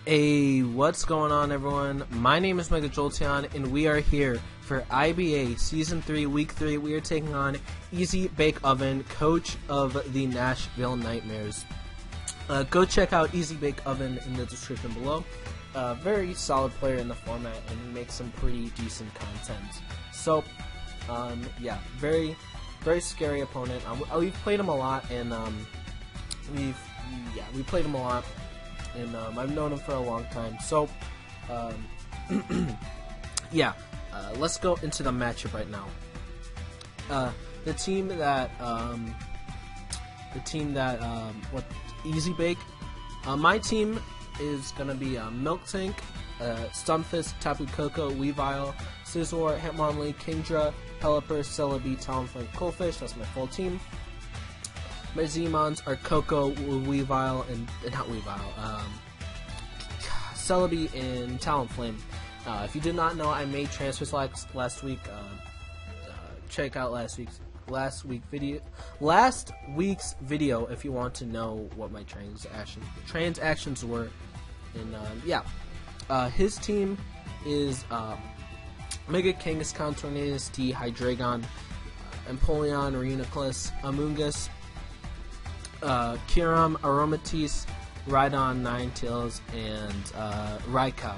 Hey, what's going on, everyone? My name is OmegaJolteon, and we are here for IBA Season 3, Week 3. We are taking on EzBakeOven, coach of the Nashville Nightmares. Go check out EzBakeOven in the description below. Very solid player in the format, and he makes some pretty decent content. So, yeah, very scary opponent. We've played him a lot, and we played him a lot. And I've known him for a long time. So, yeah, let's go into the matchup right now. The team that EzBake. My team is gonna be Milk Tank, Stunfisk, Tapu Koko, Weavile, Scizor, Hitmonlee, Kingdra, Pelipper, Celebi, Talonflame, Coolfish. That's my full team. My Zmons are Koko, Weavile, and not Weavile, Celebi and Talonflame. If you did not know, I made transfers last week. Check out last week's video if you want to know what my transactions were. And yeah, his team is Mega Kangaskhan, Tornadus, D, Hydreigon, Empoleon, Reuniclus, Amoonguss, Kyurem, Aromatisse, Rhydon, Ninetales, and Raikou.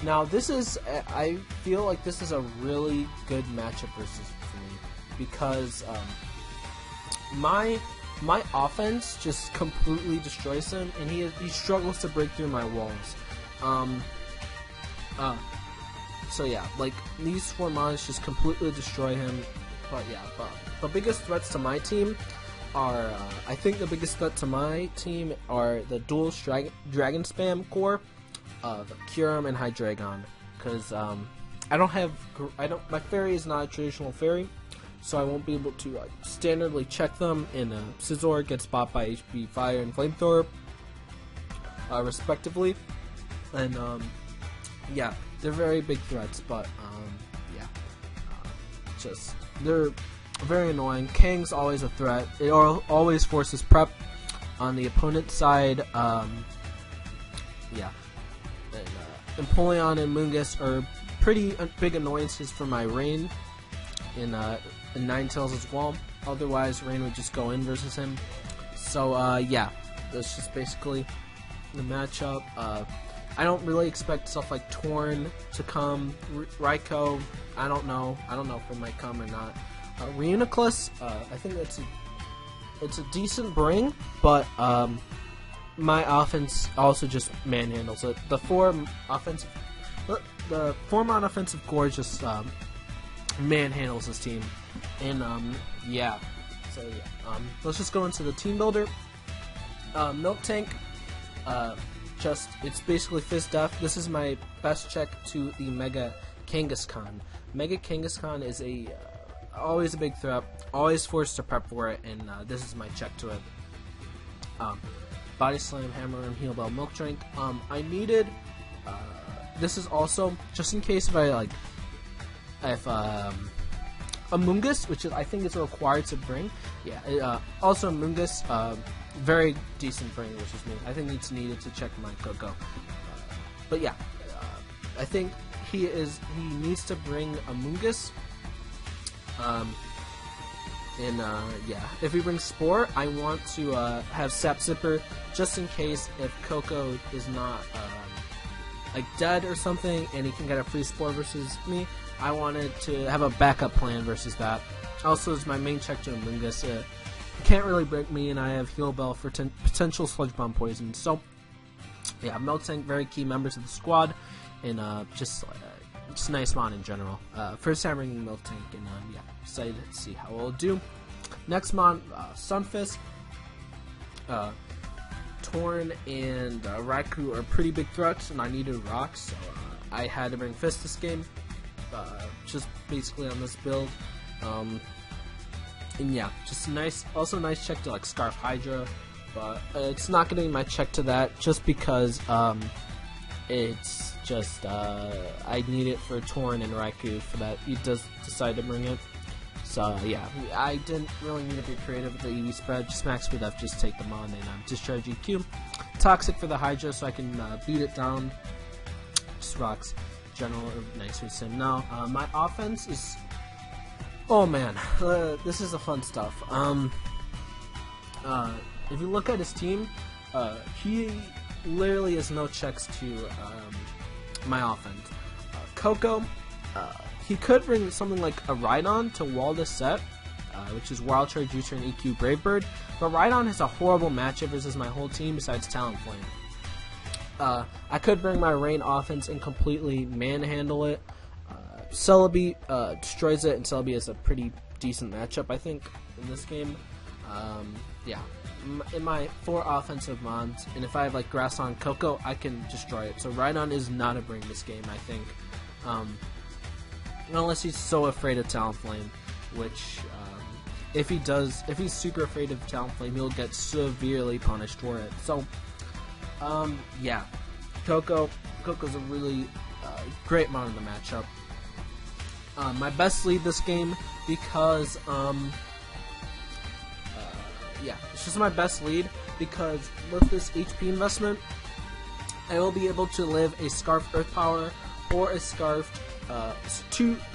Now this is, I feel like this is a really good matchup for me because my offense just completely destroys him, and he struggles to break through my walls. So yeah, like these four mons just completely destroy him. But yeah, the biggest threats to my team are, I think the biggest threat to my team are the dual Dragon Spam core of Kyurem and Hydreigon, because my fairy is not a traditional fairy, so I won't be able to standardly check them, and Scizor gets bought by HP Fire and Flamethrower, respectively, and yeah, they're very big threats, but yeah, they're very annoying. Kang's always a threat. It always forces prep on the opponent's side. Yeah. And Empoleon and Amoonguss are pretty big annoyances for my Rain and Ninetales as well. Otherwise, Rain would just go in versus him. So, yeah. That's just basically the matchup. I don't really expect stuff like Torn to come. Raikou, I don't know if it might come or not. Reuniclus, I think it's a decent bring, but my offense also just manhandles it. The four mon offensive core just manhandles this team, and yeah. So yeah, let's just go into the team builder. Milk Tank, it's basically Fizz Def. This is my best check to the Mega Kangaskhan. Mega Kangaskhan is always a big threat, always forced to prep for it, and this is my check to it. Body Slam, Hammer Rim, Heal Bell, Milk Drink. I needed, this is also, just in case if Amoonguss, which I think is required to bring. Yeah, also Amoonguss, very decent bring versus me. I think it's needed to check my Koko. But yeah, I think he needs to bring Amoonguss. Yeah, if he brings Spore, I want to have Sap Zipper just in case if Koko is not like dead or something, and he can get a free Spore versus me. I wanted to have a backup plan versus that. Also, is my main check to Amoonguss. He can't really break me, and I have Heal Bell for potential Sludge Bomb poison. So yeah, Milk Tank, very key members of the squad, and just nice mon in general. First time ringing Milk Tank, and yeah, excited to see how it'll do. Next mon, Stunfisk, Torn, and Raikou are pretty big threats, and I needed rocks, so I had to bring Fist this game, just basically on this build. And yeah, just nice check to like Scarf Hydra, but it's not going to be my check to that, just because it's just I need it for Torn and Raikou for that. He does decide to bring it. So yeah, I didn't really need to be creative with the EV spread. Just max speed up, just take them on and discharge EQ. Toxic for the Hydra, so I can beat it down. Just rocks. General nice with sim. Now, my offense is... Oh man, this is the fun stuff. If you look at his team, he literally has no checks to my offense. Coco, he could bring something like a Rhydon to wall this set, which is Wild Charge, U-Turn, EQ, Brave Bird, but Rhydon has a horrible matchup versus my whole team besides Talonflame. I could bring my Rain offense and completely manhandle it. Celebi destroys it, and Celebi is a pretty decent matchup, I think, in this game. Yeah, in my 4 offensive mons, and if I have like Grass on Coco, I can destroy it. So Rhydon is not a bring this game, I think, unless he's so afraid of Talonflame, which if he's super afraid of Talonflame, he'll get severely punished for it. So yeah, Coco's a really great mon in the matchup. My best lead this game because yeah, it's just my best lead because with this HP investment, I will be able to live a Scarf Earth Power or a Scarf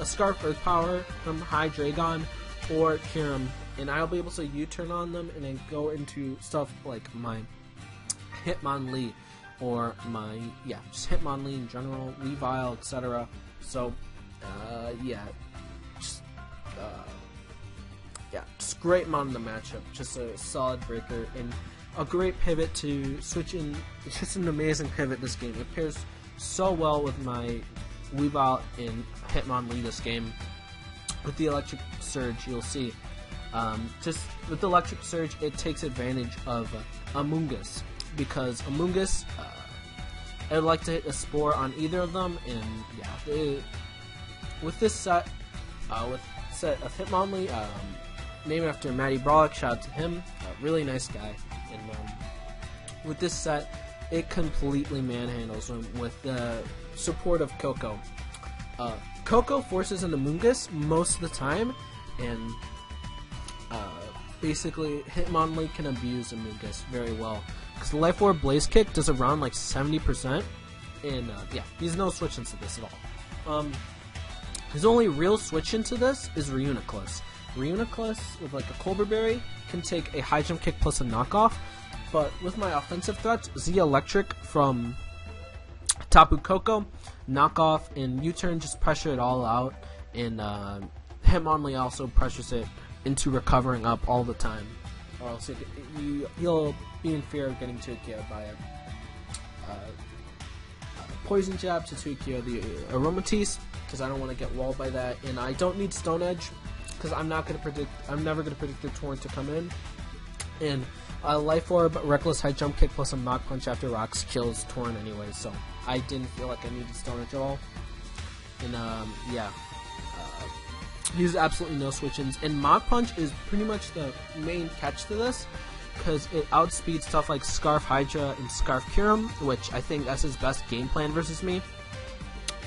Scarf Earth Power from Hydreigon or Kyurem, and I'll be able to U-turn on them and then go into stuff like my Hitmonlee or my just Hitmonlee in general, Weavile, etc. So yeah, just great mon in the matchup, just a solid breaker and a great pivot to switch in. It's just an amazing pivot this game. It pairs so well with my Weavile and Hitmonlee this game. With the Electric Surge, you'll see, just with the Electric Surge, it takes advantage of Amoonguss, because Amoonguss, I would like to hit a Spore on either of them, and yeah, with this set, of Hitmonlee, named after Matty Brawlick, shout out to him, a really nice guy, and with this set, it completely manhandles him with the support of Coco. Coco forces an Amoonguss most of the time, and basically Hitmonlee can abuse Amoonguss very well, because the Life Orb Blaze Kick does around like 70%, and yeah, he's no switch into this at all. His only real switch into this is Reuniclus. Reuniclus with like a Colbur Berry can take a high jump kick plus a knockoff, but with my offensive threats, Z Electric from Tapu Koko, knockoff, and U-turn just pressure it all out, and Hitmonlee also pressures it into recovering up all the time, or else he'll be in fear of getting to Ikea by a Poison Jab to Ikea the Aromatisse, because I don't want to get walled by that, and I don't need Stone Edge, because I'm never going to predict the Torrent to come in, and Life Orb, Reckless High Jump Kick plus a Mach Punch after Rocks kills Torrent anyway, so I didn't feel like I needed Stone Edge at all. And yeah, he's absolutely no switch-ins. And Mach Punch is pretty much the main catch to this, because it outspeeds stuff like Scarf Hydra and Scarf Kyurem, which I think that's his best game plan versus me.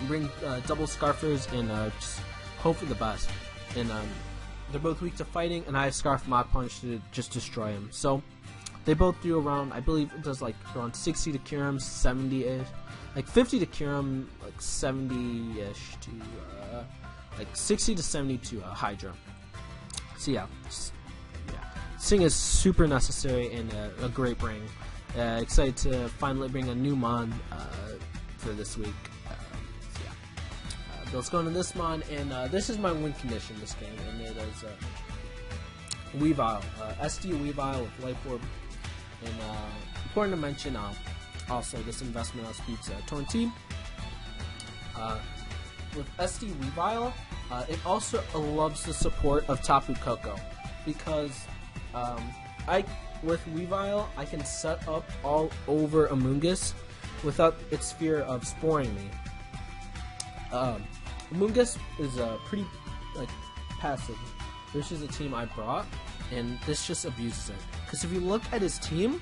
Bring double Scarfers and just hope for the best. And they're both weak to fighting, and I have Scarf Mach Punch to just destroy him. So they both do around, I believe it does like around 60 to Kyurem, 70-ish, like 50 to Kyurem, like 70-ish to like 60 to 70 to Hydra. So yeah, Sing is super necessary and a great bring. Excited to finally bring a new mon for this week. So yeah, let's go into this mon, and this is my win condition this game, and it is Weavile, SD Weavile with Life Orb. And important to mention, also this investment outspeeds Torrent Team. With SD Weavile, it also loves the support of Tapu Koko, because with Weavile, I can set up all over Amoonguss without its fear of sporing me. Amoonguss is pretty passive. This is a team I brought, and this just abuses it. Because if you look at his team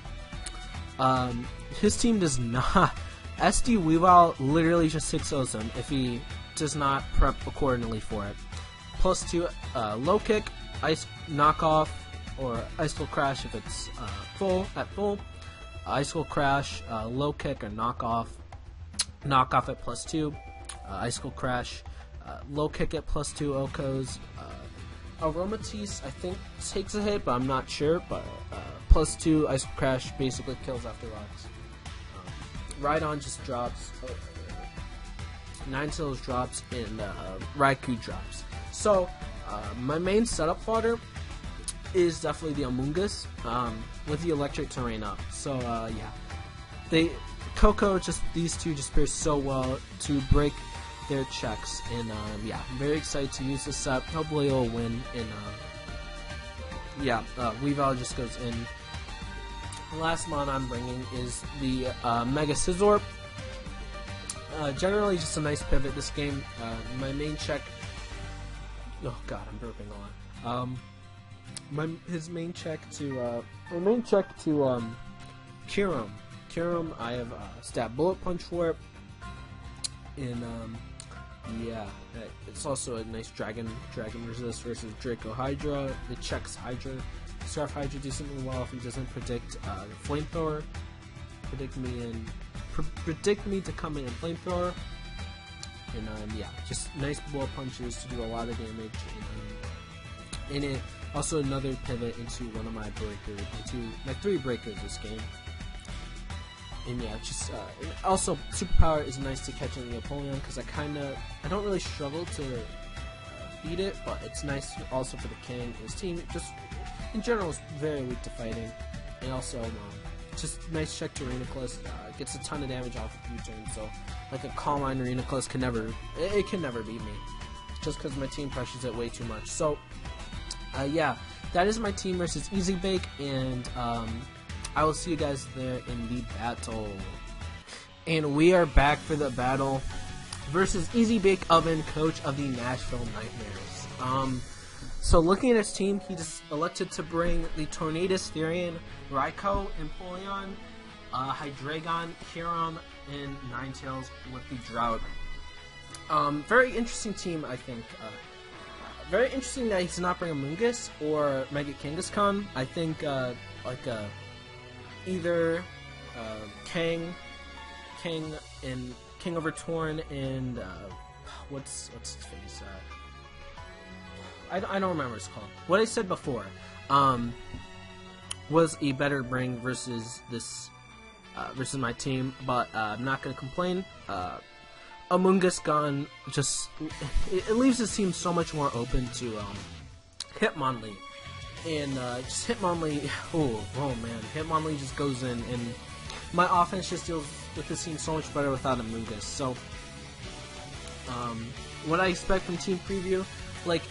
does not. SD Weavile literally just 6-0s him if he does not prep accordingly for it. Plus 2 low kick, ice knockoff, or ice full crash if it's full. Icicle Crash, Low Kick or Knockoff. Knockoff at +2. Icicle Crash, Low Kick at +2 Okos. Aromatisse, I think, takes a hit, but I'm not sure. But +2 Icicle Crash basically kills after rocks. Rhydon just drops. Ninetales drops, and Raikou drops. So, my main setup fodder is definitely the Amoonguss, with the electric terrain up. So, yeah. Coco, just these two just pair so well to break their checks. And, yeah, I'm very excited to use this set. Hopefully it'll win. And, yeah, Weavile just goes in. The last mon I'm bringing is the Mega Scizor. Generally just a nice pivot this game. My main check... Oh god, I'm burping a lot. His main check to Kyurem. Kyurem, I have Stab Bullet Punch for it. And yeah, it's also a nice Dragon Resist versus Draco Hydra. It checks Hydra. Scarf Hydra decently well if he doesn't predict Flamethrower. Predict me to come in and Flamethrower. And yeah, just nice bullet punches to do a lot of damage. And it also another pivot into one of my breakers, into my 3 breakers this game. And yeah, just also superpower is nice to catch on the Empoleon because I don't really struggle to beat it, but it's nice also for the King. His team just in general is very weak to fighting, and also just nice check to Reuniclus. Gets a ton of damage off of U-turn, so like a Calm Mind Reuniclus can never beat me, just because my team pressures it way too much. So yeah, that is my team versus EzBake, and I will see you guys there in the battle. And we are back for the battle versus EzBakeOven, coach of the Nashville Nightmares. So looking at his team, he just elected to bring the Tornadus, Therian, Raikou, Empoleon, Hydreigon, Kyurem, and Ninetales with the Drought. Very interesting team, I think. Very interesting that he's not bringing Amoonguss or Mega Kangaskhan. I think either King over Torn and what's his face? I don't remember what it's called. What I said before was a better bring versus this versus my team, but I'm not gonna complain. Amoonguss gone just it leaves his team so much more open to Hitmonlee. And just Hitmonlee, oh man, Hitmonlee just goes in, and my offense just deals with this team so much better without Amoonguss. So, what I expect from Team Preview, like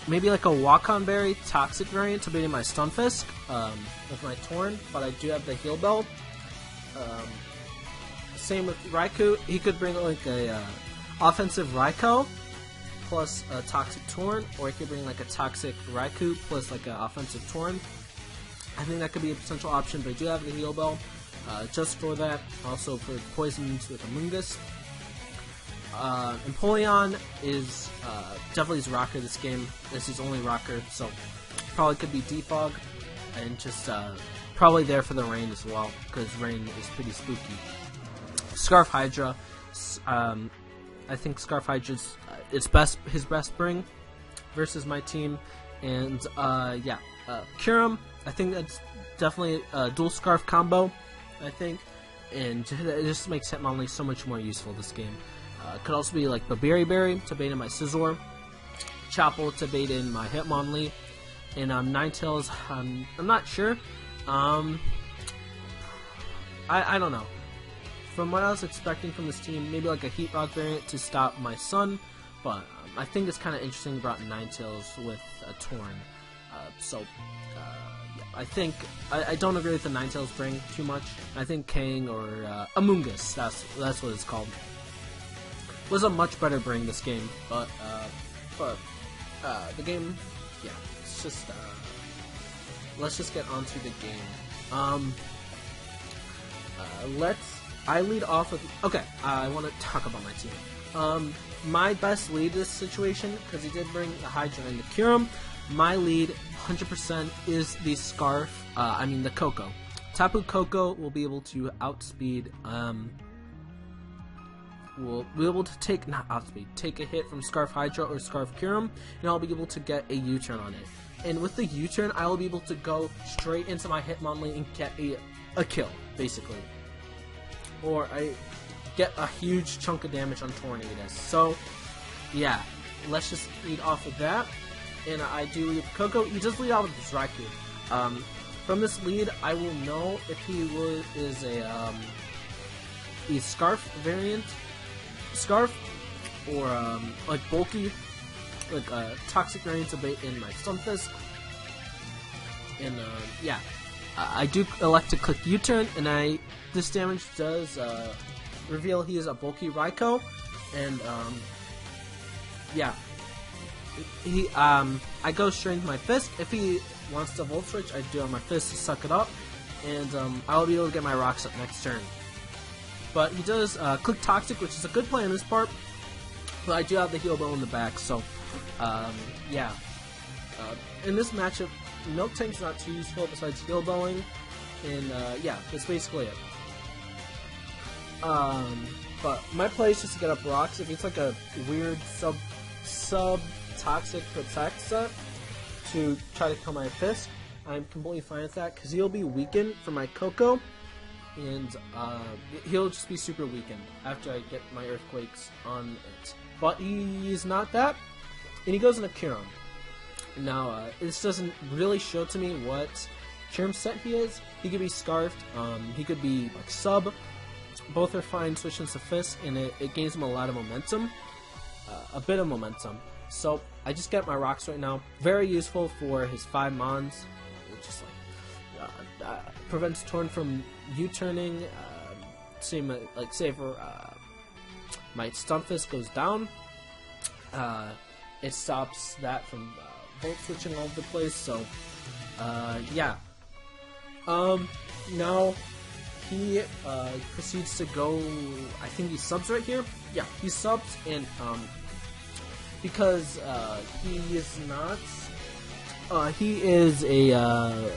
maybe like a Wakon Berry Toxic variant to beat my Stunfisk with my Torn, but I do have the Heal Bell. Same with Raikou, he could bring like a offensive Raikou plus a Toxic Torn, or he could bring like a Toxic Raikou plus like an offensive Torn. I think that could be a potential option, but I do have the Heal Bell just for that. Also for Poisons with Amoonguss. Empoleon is definitely his rocker this game. This is his only rocker, so probably could be Defog, and just probably there for the rain as well, because rain is pretty spooky. Scarf Hydra, I think Scarf Hydra's his best bring versus my team, and yeah, Kyurem, I think that's definitely a dual Scarf combo, I think, and it just makes Hitmonlee so much more useful this game. Could also be like the Berry to bait in my Scizor, Chapel to bait in my Hitmonlee, and Ninetales, I'm not sure. I don't know. From what I was expecting from this team, maybe like a Heat Rock variant to stop my Sun, but I think it's kind of interesting about Ninetales with a Torn. Yeah, I think I don't agree with the Ninetales bring too much. I think Kang or Amoonguss, that's what it's called, was a much better bring this game. But the game, yeah, it's just let's just get onto the game. I lead off with... Okay, I want to talk about my team. My best lead this situation, because he did bring the Hydra and the Kyurem, my lead 100% is the Scarf, the Coco. Tapu Koko will be able to outspeed, will be able to take, not outspeed, take a hit from Scarf Hydra or Scarf Kyurem, and I'll be able to get a U-turn on it. And with the U-turn, I will be able to go straight into my Hitmonlee and get a kill, basically. Or I get a huge chunk of damage on Tornadus. So, yeah, let's just lead off with that. And I do lead with Koko. He does lead out with his Raikou. From this lead, I will know if he is a Scarf variant, Scarf, or like bulky, like toxic variants of bait in my Stunfisk. And yeah, I do elect to click U-turn, and this damage does reveal he is a bulky Raikou, and yeah, I go straight into my fist. If he wants to Volt Switch, I do on my fist to suck it up, and I'll be able to get my rocks up next turn. But he does click Toxic, which is a good play on this part, but I do have the Heal Bow in the back, so yeah. In this matchup, Milk Tank's not too useful besides Heal Bowing, and yeah, that's basically it. But my play is just to get up rocks. If it's like a weird sub-toxic protect set to try to kill my fist, I'm completely fine with that, because he'll be weakened for my Koko, and he'll just be super weakened after I get my Earthquakes on it. But he's not that, and he goes into Kyurem. Now, this doesn't really show to me what Kyurem set he is. He could be Scarfed, he could be like Sub. Both are fine switching to Fist, and it gains him a lot of momentum. A bit of momentum. So, I just get my rocks right now. Very useful for his 5 Mons. It just like prevents Torn from U-turning. Same like say for my Stunfisk goes down. It stops that from Volt switching all over the place. So yeah. Now he proceeds to go. I think he subs right here. Yeah, he subs, and because he is not. He is a.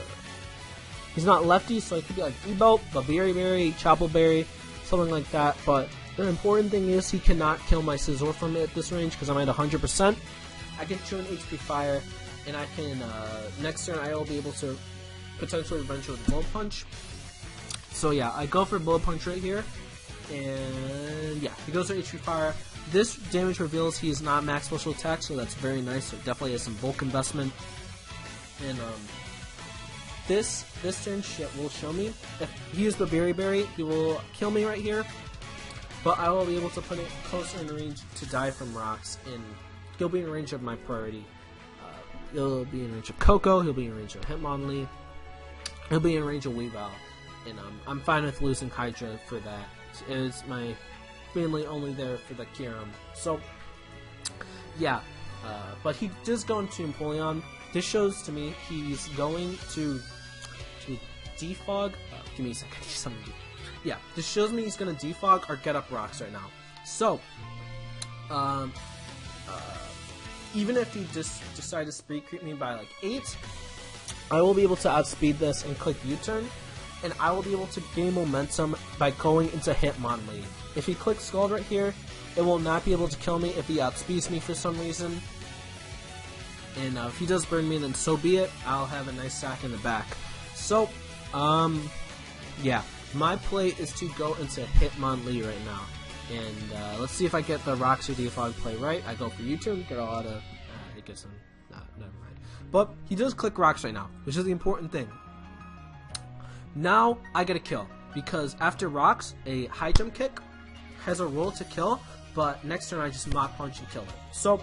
He's not lefty, so it could be like E-Belt, Berry, Chapel Berry, something like that. But the important thing is he cannot kill my Scizor from it at this range, because I'm at 100%. I can chew an HP Fire, and I can, next turn I will be able to potentially revenge with Blow Punch. So yeah, I go for Blow Punch right here, and yeah, he goes for HP Fire. This damage reveals he is not max special attack, so that's very nice. So it definitely has some bulk investment. And this turn will show me if he used the Berry, he will kill me right here. But I will be able to put it closer in range to die from rocks, and he'll be in range of my priority. He'll be in range of Koko, he'll be in range of Hitmonlee, he'll be in range of Weavile, and I'm fine with losing Hydra for that. It's my mainly only there for the Kyurem. So yeah, but he does go into Empoleon. This shows to me he's going to defog. Give me a second. Yeah, this shows me he's going to defog or get up rocks right now. So, even if he just decide to speed creep me by like 8, I will be able to outspeed this and click U-turn, and I will be able to gain momentum by going into Hitmonlee. If he clicks Scald right here, it will not be able to kill me if he outspeeds me for some reason. And if he does burn me, then so be it. I'll have a nice sack in the back. So, yeah. My play is to go into Hitmonlee right now. And let's see if I get the Rocks or Defog play right. I go for U-turn, get a lot of... it gets him... Nah, never mind. But he does click Rocks right now, which is the important thing. Now, I get a kill. Because after Rocks, a high jump kick has a roll to kill, but next turn I just Mach Punch and kill it. So...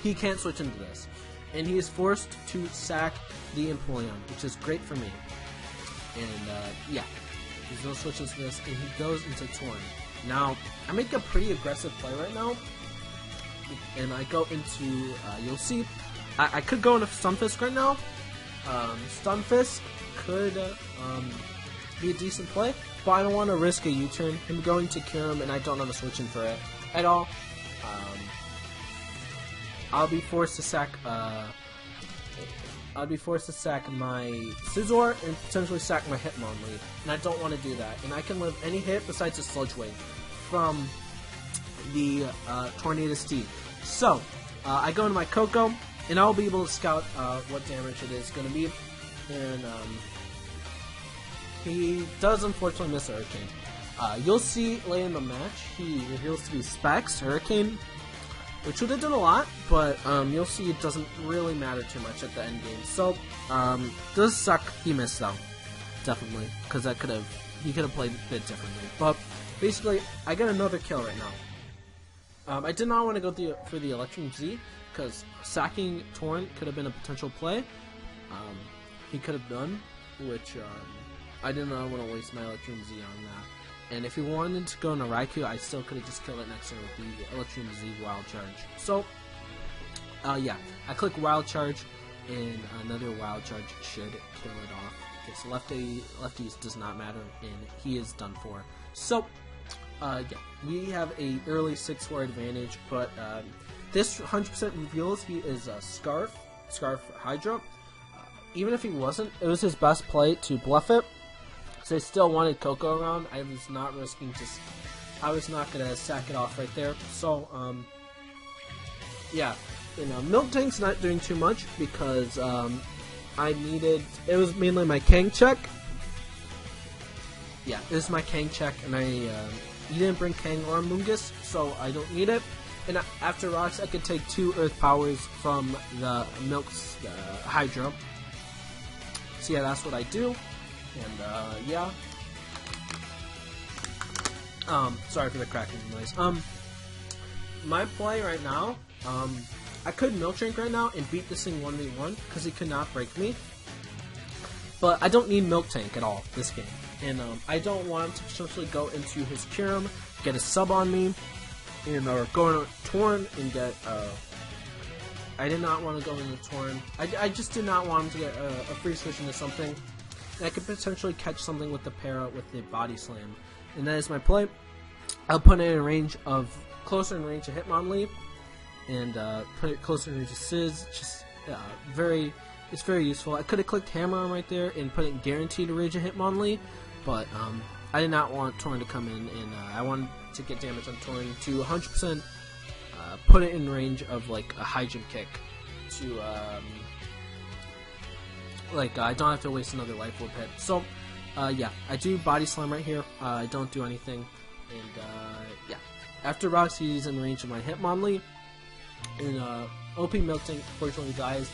he can't switch into this, and he is forced to sack the Empoleon, which is great for me. And yeah, he's no switch into this, and he goes into Torn. Now, I make a pretty aggressive play right now, and I go into, you'll see, I could go into Stunfisk right now. Stunfisk could be a decent play, but I don't want to risk a U-turn. I'm going to Kyurem, and I don't have a switch in for it at all. I'll be forced to sack I'd be forced to sack my Scizor and potentially sack my Hitmonlee, and I don't want to do that. And I can live any hit besides a Sludge Wave from the Tornadus Steed. So, I go into my Koko, and I'll be able to scout what damage it is going to be. And he does unfortunately miss Hurricane. You'll see later in the match, he reveals to be Specs, Hurricane, which would have done a lot, but you'll see it doesn't really matter too much at the end game. So, does suck he missed though, definitely, because he could have played a bit differently. But basically, I got another kill right now. I did not want to go for the Electrum Z, because sacking Torrent could have been a potential play. He could have done, which I did not want to waste my Electrum Z on that. And if he wanted to go into Raikou, I still could have just killed it next turn with the Electrum Z Wild Charge. So, yeah, I click Wild Charge, and another Wild Charge should kill it off. Because lefties does not matter, and he is done for. So, yeah, we have a early 6-4 advantage, but this 100% reveals he is a Scarf Hydra. Even if he wasn't, it was his best play to bluff it. So I still wanted Koko around. I was not risking I was not gonna sack it off right there. So yeah, Milk Tank's not doing too much because it was mainly my Kang check. Yeah, this is my Kang check, and he didn't bring Kang or Mungus, so I don't need it. And after rocks, I could take 2 Earth Powers from the Milk's Hydra. So yeah, that's what I do. And, yeah. Sorry for the cracking noise. My play right now, I could Milk Drink right now and beat this thing 1v1, because he could not break me. But I don't need Milk Tank at all, this game. And, I don't want him to potentially go into his Kyurem, get a sub on me, and, or go into Torn and get, I did not want to go into Torn. I just did not want him to get a free switch into something. I could potentially catch something with the para with the Body Slam. And that is my play. I'll put it in closer in range of Hitmonlee, and put it closer in range of Sizz. Just it's very useful. I could have clicked Hammer on right there and put it in guaranteed range of Hitmonlee, but I did not want Torn to come in, and I wanted to get damage on Torn to 100% put it in range of like a high jump kick to I don't have to waste another Life Orb hit. So, yeah, I do Body Slam right here. I don't do anything. And, yeah. After rocks, he's in range of my Hitmonlee. And, OP Milk Tank fortunately dies.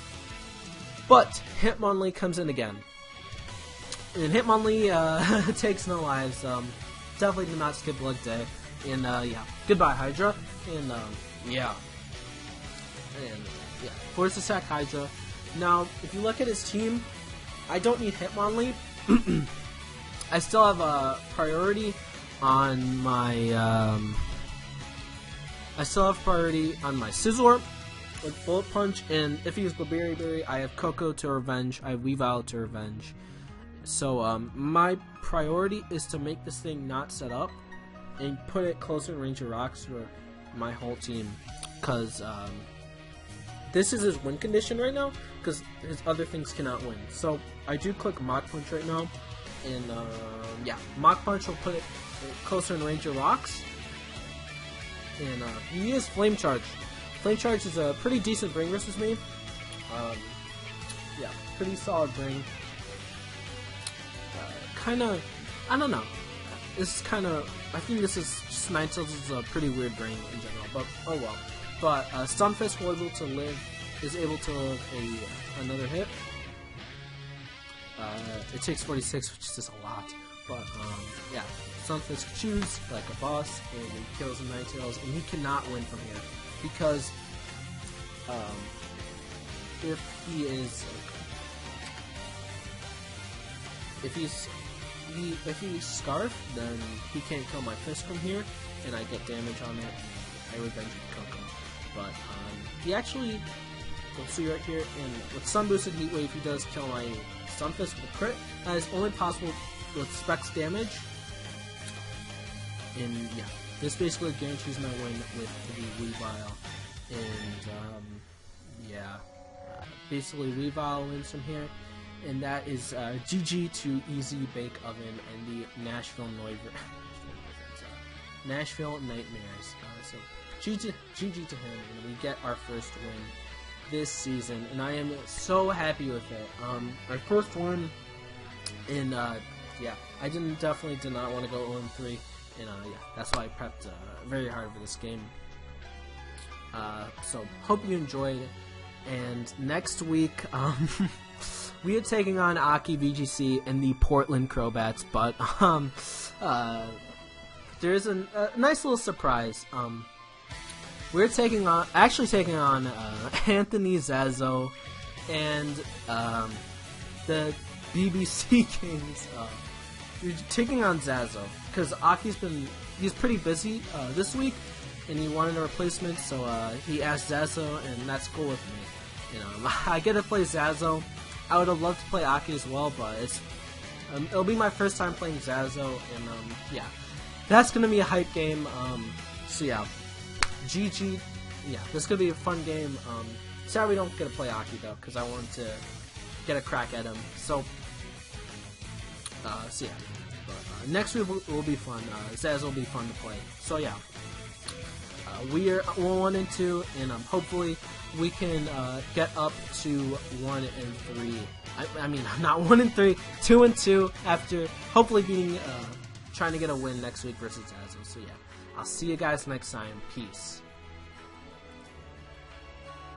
But, Hitmonlee comes in again. And Hitmonlee, takes no lives. Definitely did not skip leg day. And, yeah. Goodbye, Hydra. And, yeah. And, yeah. Force to sack Hydra. Now, if you look at his team, I don't need Hitmonlee. I still have a priority on my Scizor with Bullet Punch, and if he uses Berry Berry, I have Koko to revenge, I have Weavile to revenge. So, my priority is to make this thing not set up and put it closer in range of rocks for my whole team, because this is his win condition right now, because his other things cannot win. So, I do click Mach Punch right now, and, yeah, Mach Punch will put it closer in range of rocks. And, he is Flame Charge. Flame Charge is a pretty decent bring versus me. Yeah, pretty solid bring. Kinda, I don't know. This is kinda, I think this is, just Ninetales is a pretty weird bring in general, but, oh well. But Stunfisk is able to live another hit. It takes 46, which is just a lot. But yeah, Stunfisk chews like a boss, and he kills the Ninetales, and he cannot win from here because if he's Scarf, then he can't kill my Fisk from here, and I get damage on it. I revenge Koko. But he actually, let's see right here, and with Sun Boosted Heat Wave, he does kill my Stunfisk with a crit. That is only possible with Specs damage. And yeah, this basically guarantees my win with the Weavile. And yeah, basically revow wins from here, and that is GG to EzBakeOven and the Nashville Nightmares. So GG to him, and we get our first win this season, and I am so happy with it. Our first one, and yeah, I definitely did not want to go 0-3, and yeah, that's why I prepped very hard for this game. So hope you enjoyed, and next week we are taking on Aki VGC and the Portland Crowbats, but there's a nice little surprise. We're actually taking on Anthony Zazo and the BBC Kings. You're taking on Zazo because he's pretty busy this week, and he wanted a replacement, so he asked Zazo, and that's cool with me. I get to play Zazo. I would have loved to play Aki as well, but it'll be my first time playing Zazo, and yeah, that's gonna be a hype game. So yeah, GG. Yeah, this is gonna be a fun game. Sorry we don't get to play Aki though, because I wanted to get a crack at him. So yeah, but, next week will be fun. Zazo will be fun to play. So yeah, we are 1-2, and hopefully we can get up to 1-3. I mean, not 1-3, 2-2 after hopefully trying to get a win next week versus Zazo. So yeah, I'll see you guys next time. Peace.